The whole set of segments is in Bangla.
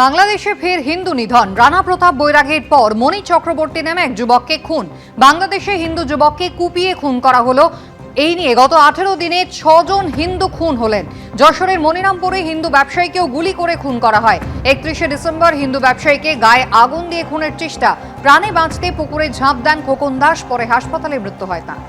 বাংলাদেশে ফের হিন্দু নিধন। রানা প্রতাপ বৈরাগীর পর মণি চক্রবর্তী নামে এক যুবককে খুন। বাংলাদেশে হিন্দু যুবককে কুপিয়ে খুন করা হলো। এই নিয়ে গত 18 দিনে 6 জন হিন্দু খুন হলেন। যশোরের মনিরামপুরে হিন্দু ব্যবসায়ীকেও গুলি করে খুন করা হয়। 31শে ডিসেম্বর হিন্দু ব্যবসায়ীকে গায়ে আগুন দিয়ে খুনের চেষ্টা। প্রাণে বাঁচতে পুকুরে ঝাঁপ দেন খোকন দাস, পরে হাসপাতালে মৃত্যু হয় তাঁর।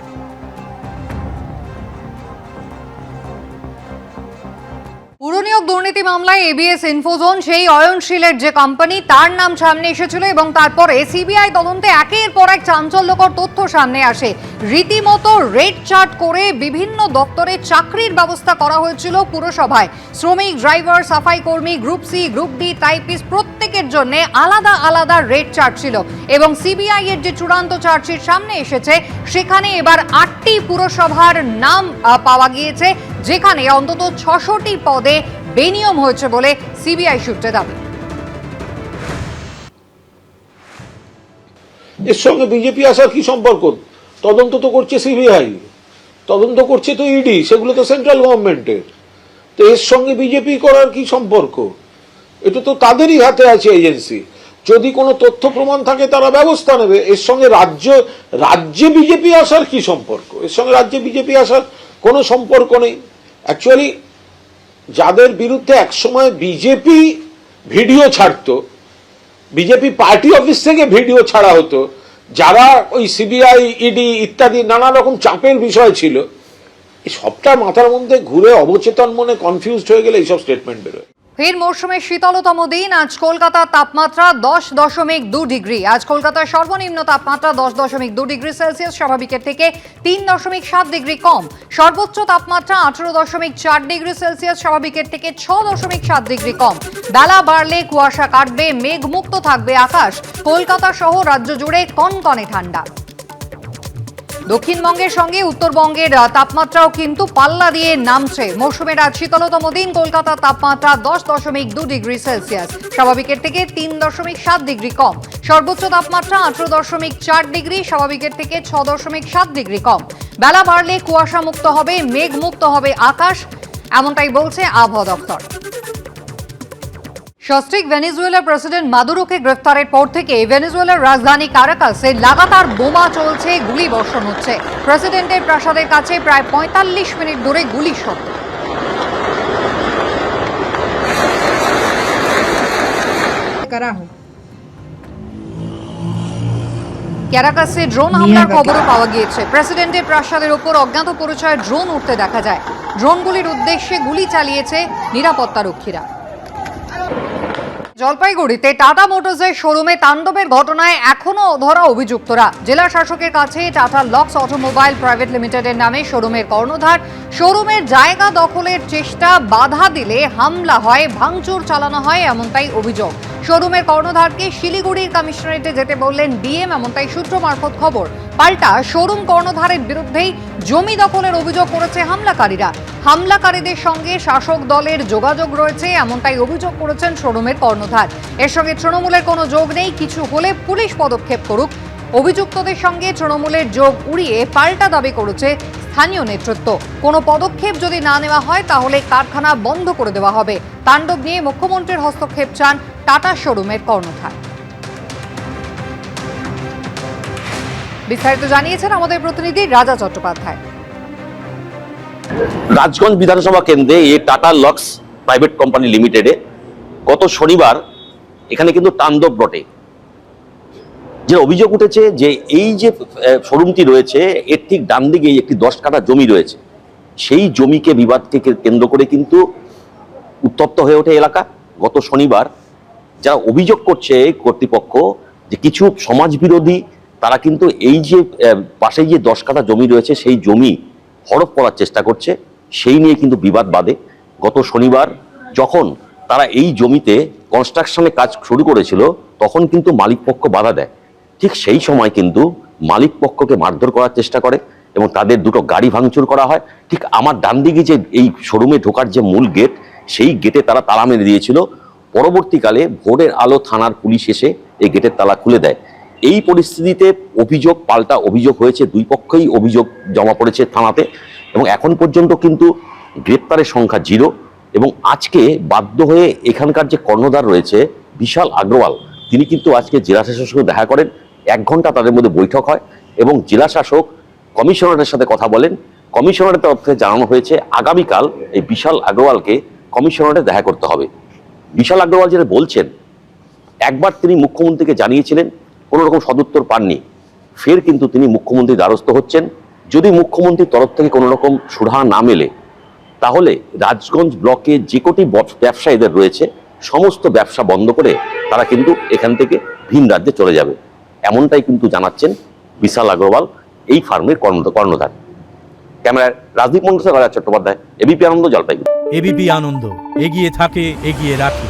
পুরনিয়োগ দুর্নীতি মামলায় এবিএস ইনফোজোন, সেই অয়নশীলের যে কোম্পানি, তার নাম সামনে এসেছিল এবং তারপরে সিবিআই তদন্তে একের পর এক চাঞ্চল্যকর তথ্য সামনে আসে। রীতিমতো রেড চার্ট করে বিভিন্ন দপ্তরে চাকরির ব্যবস্থা করা হয়েছিল পুরসভায়। শ্রমিক, ড্রাইভার, সাফাই কর্মী, group C, group D, typist প্রত্যেকের জন্য আলাদা আলাদা রেড চার্ট ছিল এবং সিবিআই এর যে চূড়ান্ত চার্জশিট সামনে এসেছে সেখানে এবার 8টি পুরসভার নাম পাওয়া গিয়েছে, যেখানে অন্তত 600টি পদে বেনিয়ম হয়েছে বলে সিবিআই সূত্রে দাবি। এর সঙ্গে বিজেপি আসার কি সম্পর্ক? তদন্ত তো করছে সিবিআই, তদন্ত করছে তো ইডি, সেগুলো তো সেন্ট্রাল গভর্নমেন্টের। তো এর সঙ্গে বিজেপি করার কি সম্পর্ক? এটা তো তাদেরই হাতে আছে এজেন্সি। যদি কোনো তথ্য প্রমাণ থাকে তারা ব্যবস্থা নেবে। এর সঙ্গে রাজ্যে বিজেপি আসার কি সম্পর্ক? এর সঙ্গে রাজ্যে বিজেপি আসার কোনো সম্পর্ক নেই। অ্যাকচুয়ালি যাদের বিরুদ্ধে একসময় বিজেপি ভিডিও ছাড়তো, বিজেপি পার্টি অফিস থেকে ভিডিও ছাড়া হতো, যারা ওই সিবিআই, ইডি ইত্যাদি নানা রকম চাপের বিষয় ছিল, এই সবটা মাথার মধ্যে ঘুরে অবচেতন মনে কনফিউজড হয়ে গেলে এইসব স্টেটমেন্ট বেরোয়। ফের মৌসুমের শীতলতম দিন। আজ কলকাতার তাপমাত্রা 10.2 ডিগ্রি। আজ কলকাতার সর্বনিম্ন তাপমাত্রা 10.2 ডিগ্রি সেলসিয়াস, স্বাভাবিকের থেকে 3.7 ডিগ্রি কম। সর্বোচ্চ তাপমাত্রা 18.4 ডিগ্রি সেলসিয়াস, স্বাভাবিকের থেকে 6.7 ডিগ্রি কম। বেলা বাড়লে কুয়াশা কাটবে, মেঘমুক্ত থাকবে আকাশ। কলকাতা সহ রাজ্য জুড়ে কনকনে ঠান্ডা। দক্ষিণবঙ্গের সঙ্গে উত্তরবঙ্গের তাপমাত্রাও কিন্তু পাল্লা দিয়ে নামছে। মৌসুমের আজ শীতলতম দিন। কলকাতার তাপমাত্রা 10.2 ডিগ্রি সেলসিয়াস, স্বাভাবিকের থেকে 3.7 ডিগ্রি কম। সর্বোচ্চ তাপমাত্রা 18.4 ডিগ্রি, স্বাভাবিকের থেকে 6.7 ডিগ্রি কম। বেলা বাড়লে কুয়াশা মুক্ত হবে, মেঘমুক্ত হবে আকাশ, এমনটাই বলছে আবহাওয়া দপ্তর। সস্ত্রীক ভেনেজুয়েলার প্রেসিডেন্ট মাদুরোকে গ্রেফতারের পর থেকে ভেনেজুয়েলার রাজধানী কারাকাসে লাগাতার বোমা চলছে, গুলি বর্ষণ হচ্ছে। প্রেসিডেন্টের প্রাসাদের কাছে প্রায় 45 মিনিট ধরে গুলির শব্দ। ক্যারাকাসে ড্রোন হামলার খবরও পাওয়া গিয়েছে। প্রেসিডেন্টের প্রাসাদের উপর অজ্ঞাত পরিচয়ের ড্রোন উঠতে দেখা যায়। ড্রোনগুলির উদ্দেশ্যে গুলি চালিয়েছে নিরাপত্তারক্ষীরা। জলপাইগুড়িতে টাটা মোটরসের শোরুমে তাণ্ডবের ঘটনায় এখনো অধরা অভিযুক্তরা। জেলা শাসকের কাছে টাটা লক্স অটোমোবাইল প্রাইভেট লিমিটেডের নামে শোরুমের কর্ণধার। শোরুমের জায়গা দখলের চেষ্টা বাধা দিলে হামলা হয়, ভাঙচুর চালানো হয়, এমনটাই অভিযোগ। শোরুমের কর্ণধারকে শিলিগুড়ির কমিশনারেটে যেতে বললেন ডিএম, এমনটাই সূত্র মারফত খবর। পাল্টা শোরুম কর্ণধারের বিরুদ্ধেই জমি দখলের অভিযোগ করেছে হামলাকারীরা। হামলাকারীদের সঙ্গে শাসক দলের যোগাযোগ রয়েছে, এমনটাই অভিযোগ করেছেন শোরুমের কর্ণধার। এর সঙ্গে তৃণমূলের কোনো যোগ নেই, কিছু হলে পুলিশ পদক্ষেপ করুক। অভিযুক্তদের সঙ্গে তৃণমূলের যোগ উড়িয়ে পাল্টা দাবি করেছে স্থানীয় নেতৃত্ব। কোনো পদক্ষেপ যদি না নেওয়া হয় তাহলে কারখানা বন্ধ করে দেওয়া হবে। তাণ্ডব নিয়ে মুখ্যমন্ত্রীর হস্তক্ষেপ চান টাটা শোরুমের কর্ণধার। বিস্তারিত জানিয়েছেন আমাদের প্রতিনিধি রাজা চট্টোপাধ্যায়। রাজগঞ্জ বিধানসভা কেন্দ্রে এই টাটা লক্স প্রাইভেট কোম্পানি লিমিটেডে গত শনিবার এখানে কিন্তু তাণ্ডব বটে। যে অভিযোগ উঠেছে যে এই যে শোরুমটি রয়েছে এর ঠিক ডান দিকে একটি 10 কাঠা জমি রয়েছে, সেই জমিকে বিবাদকে কেন্দ্র করে কিন্তু উত্তপ্ত হয়ে ওঠে এলাকা। গত শনিবার যারা অভিযোগ করছে কর্তৃপক্ষ যে কিছু সমাজ বিরোধী, তারা কিন্তু এই যে পাশে যে 10 কাঠা জমি রয়েছে সেই জমি হড়প করার চেষ্টা করছে, সেই নিয়ে কিন্তু বিবাদ বাধে। গত শনিবার যখন তারা এই জমিতে কনস্ট্রাকশনের কাজ শুরু করেছিল তখন কিন্তু মালিক পক্ষ বাধা দেয়। ঠিক সেই সময় কিন্তু মালিক পক্ষকে মারধর করার চেষ্টা করে এবং তাদের দুটো গাড়ি ভাঙচুর করা হয়। ঠিক আমার ডান দিকে যে এই শোরুমে ঢোকার যে মূল গেট, সেই গেটে তারা তালা মেরে দিয়েছিল। পরবর্তীকালে ভোরের আলো থানার পুলিশ এসে এই গেটের তালা খুলে দেয়। এই পরিস্থিতিতে অভিযোগ পাল্টা অভিযোগ হয়েছে, দুই পক্ষই অভিযোগ জমা পড়েছে থানাতে এবং এখন পর্যন্ত কিন্তু গ্রেপ্তারের সংখ্যা 0 এবং আজকে বাধ্য হয়ে এখানকার যে কর্ণধার রয়েছে বিশাল আগরওয়াল, তিনি কিন্তু আজকে জেলা শাসকের সঙ্গে দেখা করেন। 1 ঘন্টা তাদের মধ্যে বৈঠক হয় এবং জেলা শাসক কমিশনারের সাথে কথা বলেন। কমিশনারের তরফ থেকে জানানো হয়েছে আগামীকাল এই বিশাল আগরওয়ালকে কমিশনারে দেখা করতে হবে। বিশাল আগরওয়াল যেটা বলছেন, একবার তিনি মুখ্যমন্ত্রীকে জানিয়েছিলেন, কোনো রকম সদুত্তর পাননি, ফের কিন্তু তিনি মুখ্যমন্ত্রীর দ্বারস্থ হচ্ছেন। যদি মুখ্যমন্ত্রীর তরফ থেকে কোনো রকম সুরাহা না মেলে, তাহলে রাজগঞ্জ ব্লকে যে কটি ব্যবসায়ীদের রয়েছে সমস্ত ব্যবসা বন্ধ করে তারা কিন্তু এখান থেকে ভিন রাজ্যে চলে যাবে, এমনটাই কিন্তু জানাচ্ছেন বিশাল আগরওয়াল, এই ফার্মের কর্ণধার। ক্যামেরায় রাজদীপ মন্ডল, চট্টোপাধ্যায়, এবিপি আনন্দ, জলপাইগুড়ি। এবিপি আনন্দ, এগিয়ে থাকে, এগিয়ে রাখে।